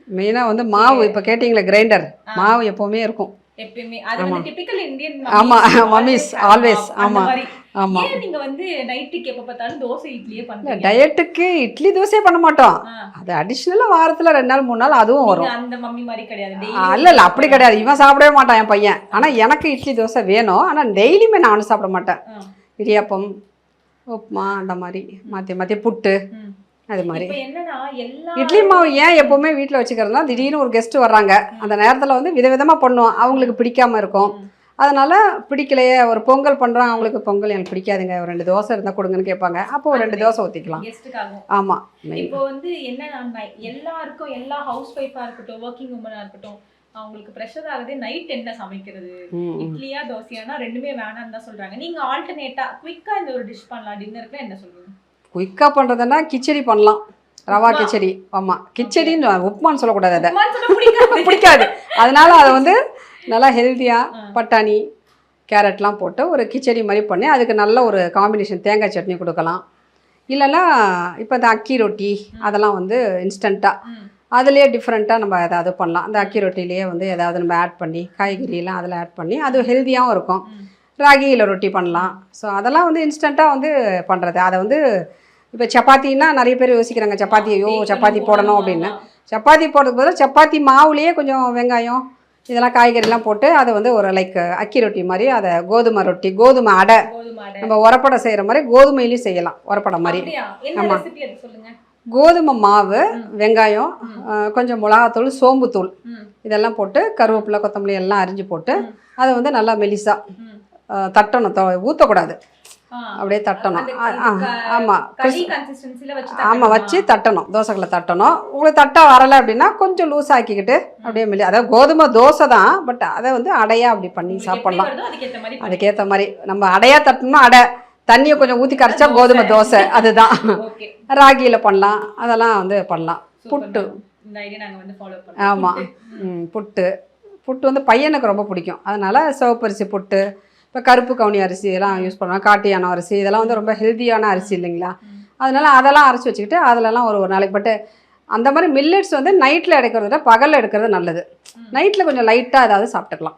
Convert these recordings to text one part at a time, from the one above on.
மெயினாக வந்து மாவு இப்போ கேட்டிங்களே கிரைண்டர் மாவு எப்போவுமே இருக்கும் எப்பவுமே அது வந்து டிபிக்கல் இந்தியன் மம்மிஸ் ஆல்வேஸ் ஆமாம் ஆமாம். ஏன் நீங்க வந்து நைட்டுக்கு எப்போ பார்த்தாலும் தோசை இட்லியே பண்ணுவீங்க? டயட்டுக்கு இட்லி தோசையே பண்ண மாட்டோம், அது அடிஷ்னலாக வாரத்தில் 2 நாள் 3 நாள் அதுவும் வரும். அந்த மம்மி மாதிரி கிடையாது. இல்லை அப்படி கிடையாது, இவன் சாப்பிடவே மாட்டான் என் பையன். ஆனால் எனக்கு இட்லி தோசை வேணும், ஆனால் டெய்லியுமே நானும் சாப்பிட மாட்டேன். இடியாப்பம் உப்புமா அந்த மாதிரி மாற்றி மாற்றி புட்டு அது மாதிரி. இட்லி மாவு ஏன் எப்போவுமே வீட்டில் வச்சுக்கிறதுனா திடீர்னு ஒரு கெஸ்ட்டு வர்றாங்க, அந்த நேரத்தில் வந்து விதவிதமாக பண்ணுவோம், அவங்களுக்கு பிடிக்காமல் இருக்கும். அதனால் பிடிக்கலையே, ஒரு பொங்கல் பண்ணுறோம், அவங்களுக்கு பொங்கல் எனக்கு பிடிக்காதுங்க, ஒரு 2 தோசை இருந்தால் கொடுங்கன்னு கேட்பாங்க, அப்போ ஒரு 2 தோசை ஊற்றிக்கலாம். ஆமாம். இப்போ வந்து என்ன எல்லாருக்கும் எல்லா ஹவுஸ் ஒய்ஃபாக இருக்கட்டும் ஒர்க்கிங் உமனாக இருக்கட்டும் அவங்களுக்கு ப்ரெஷர் ஆகுது நைட் என்ன சமைக்கிறது, இட்லியா தோசையானா ரெண்டுமே வேணான்னு தான் சொல்கிறாங்க. நீங்கள் ஆல்டர்னேட்டாக குயிக்காக இந்த ஒரு டிஷ் பண்ணலாம் டின்னருக்கு என்ன சொல்லுங்கள்? குயிக்காக பண்ணுறதுன்னா கிச்சடி பண்ணலாம், ரவா கிச்சடி. ஆமாம், கிச்சடின்னு உப்புமான்னு சொல்லக்கூடாது, அதை பிடிக்காது. அதனால் அதை வந்து நல்லா ஹெல்த்தியாக பட்டாணி கேரட்லாம் போட்டு ஒரு கிச்சடி மாதிரி பண்ணி அதுக்கு நல்ல ஒரு காம்பினேஷன் தேங்காய் சட்னி கொடுக்கலாம். இல்லைன்னா இப்போ இந்த அக்கி ரொட்டி அதெல்லாம் வந்து இன்ஸ்டண்ட்டாக அதுலேயே டிஃப்ரெண்ட்டாக நம்ம ஏதாவது பண்ணலாம். அந்த அக்கி ரொட்டிலேயே வந்து ஏதாவது நம்ம ஆட் பண்ணி காய்கறியெல்லாம் அதில் ஆட் பண்ணி அது ஹெல்த்தியாகவும் இருக்கும். ராகியில் ரொட்டி பண்ணலாம். ஸோ அதெல்லாம் வந்து இன்ஸ்டண்ட்டாக வந்து பண்ணுறது. அதை வந்து இப்போ சப்பாத்தின்னா நிறைய பேர் யோசிக்கிறாங்க, சப்பாத்தி ஐயோ சப்பாத்தி போடணும் அப்படின்னு. சப்பாத்தி போடுறதுக்கு பதிலாக சப்பாத்தி மாவுலேயே கொஞ்சம் வெங்காயம் இதெல்லாம் காய்கறிலாம் போட்டு அதை வந்து ஒரு லைக் அக்கி ரொட்டி மாதிரி, அதை கோதுமை ரொட்டி கோதுமை அடை நம்ம உரப்படை செய்கிற மாதிரி கோதுமையிலையும் செய்யலாம், உரப்படை மாதிரி. ஆமாம், கோதுமை மாவு வெங்காயம் கொஞ்சம் மிளகாத்தூள் சோம்புத்தூள் இதெல்லாம் போட்டு கருவேப்பிலை கொத்தமல்லி எல்லாம் அரிஞ்சு போட்டு அதை வந்து நல்லா மெலிசாக தட்டணும், ஊற்றக்கூடாது, அப்படியே தட்டணும். ஆமாம் ஆமாம் வச்சு தட்டணும், தோசைகளை தட்டணும். உங்களுக்கு தட்ட வரலை அப்படின்னா கொஞ்சம் லூஸ் ஆக்கிக்கிட்டு அப்படியே அதாவது கோதுமை தோசை தான், பட் அதை வந்து அடையாக அப்படி பண்ணி சாப்பிட்லாம். அதுக்கேற்ற மாதிரி நம்ம அடையாக தட்டணும்னா அடை, தண்ணியை கொஞ்சம் ஊற்றி கரைச்சா கோதுமை தோசை, அதுதான். ராகியில் பண்ணலாம், அதெல்லாம் வந்து பண்ணலாம். புட்டு, ஆமாம் புட்டு புட்டு வந்து பையனுக்கு ரொம்ப பிடிக்கும், அதனால் சிவப்பரிசி புட்டு. இப்போ கருப்பு கவுனி அரிசி இதெல்லாம் யூஸ் பண்ணுவோம், காட்டு யானை அரிசி இதெல்லாம் வந்து ரொம்ப ஹெல்த்தியான அரிசி இல்லைங்களா, அதனால் அதெல்லாம் அரைச்சி வச்சுக்கிட்டு அதிலலாம் ஒரு நாளைக்கு பட்டு அந்த மாதிரி மில்லட்ஸ் வந்து நைட்டில் எடுக்கிறத விட பகலில் எடுக்கிறது நல்லது. நைட்டில் கொஞ்சம் லைட்டாக ஏதாவது சாப்பிட்டுக்கலாம்.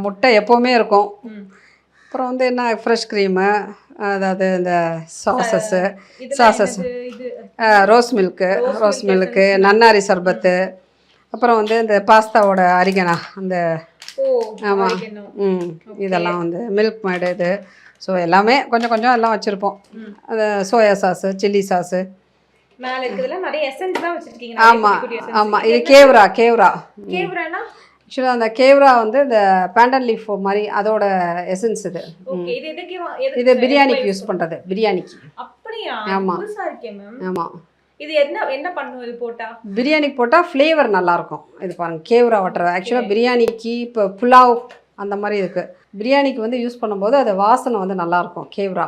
முட்டை எப்போவுமே இருக்கும். அப்புறம் வந்து என்ன ஃப்ரெஷ் க்ரீமு, அதாவது இந்த சாசஸ்ஸு ரோஸ் மில்க்கு நன்னாரி சர்பத்து, அப்புறம் வந்து இந்த பாஸ்தாவோட அரிகனா அந்த ஆமாம் இதெல்லாம் வந்து மில்க் மேடு இது. ஸோ எல்லாமே கொஞ்சம் கொஞ்சம் எல்லாம் வச்சுருப்போம். அந்த சோயா சாஸு சில்லி சாஸு. ஆமாம் ஆமாம் இது கேவ்ரா ஆக்சுவலாக அந்த கேவ்ரா வந்து இந்த பேண்டன் லீஃப் மாதிரி அதோட எசன்ஸ் இது. இது பிரியாணிக்கு யூஸ் பண்ணுறது, பிரியாணிக்கு. ஆமாம் ஆமாம். இது என்ன பண்ணுவது போட்டா பிரியாணிக்கு போட்டால் ஃப்ளேவர் நல்லாயிருக்கும். இது பாருங்கள் கேவ்ரா வாட்டர். ஆக்சுவலாக பிரியாணிக்கு இப்போ புலாவ் அந்த மாதிரி இருக்குது, பிரியாணிக்கு வந்து யூஸ் பண்ணும்போது அது வாசனை வந்து நல்லாயிருக்கும் கேவ்ரா.